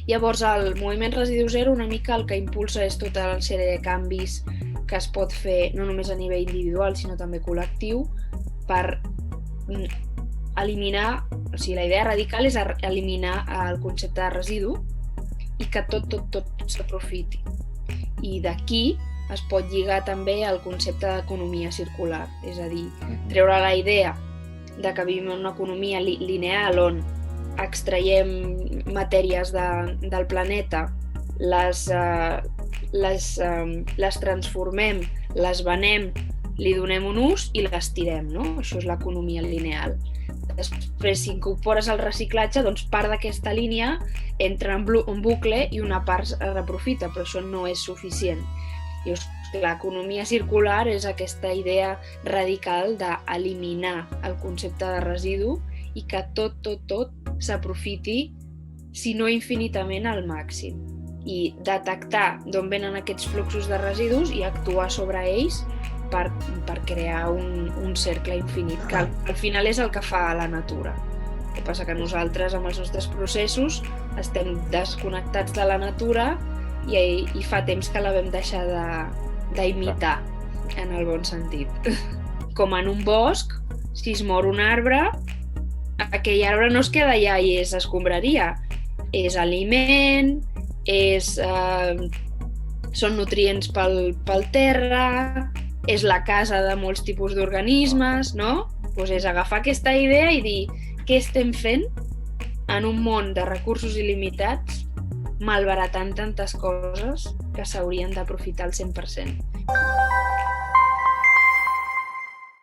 Llavors, el moviment Residu Zero una mica el que impulsa és tota la sèrie de canvis que es pot fer no només a nivell individual, sinó també col·lectiu, per eliminar, o sigui, la idea radical és eliminar el concepte de residu i que tot s'aprofiti. I d'aquí es pot lligar també al concepte d'economia circular, és a dir, treure la idea de que vivim en una economia lineal on extraiem matèries del planeta, les transformem, les venem, li donem un ús i les tirem, no? Això és l'economia lineal. Després, si incorpores el reciclatge, doncs part d'aquesta línia entra en bucle i una part es reprofita, però això no és suficient. L'economia circular és aquesta idea radical d'eliminar el concepte de residu i que tot s'aprofiti, si no infinitament, al màxim. I detectar d'on venen aquests fluxos de residus i actuar sobre ells per crear un cercle infinit, que al final és el que fa la natura. El que passa que nosaltres, amb els nostres processos, estem desconnectats de la natura i fa temps que la vam deixar d'imitar, en el bon sentit. Com en un bosc, si es mor un arbre, aquell arbre no es queda allà i és escombraria. És aliment, són nutrients pel terra, és la casa de molts tipus d'organismes, no? Doncs és agafar aquesta idea i dir què estem fent en un món de recursos il·limitats, malbaratant tantes coses que s'haurien d'aprofitar al 100%.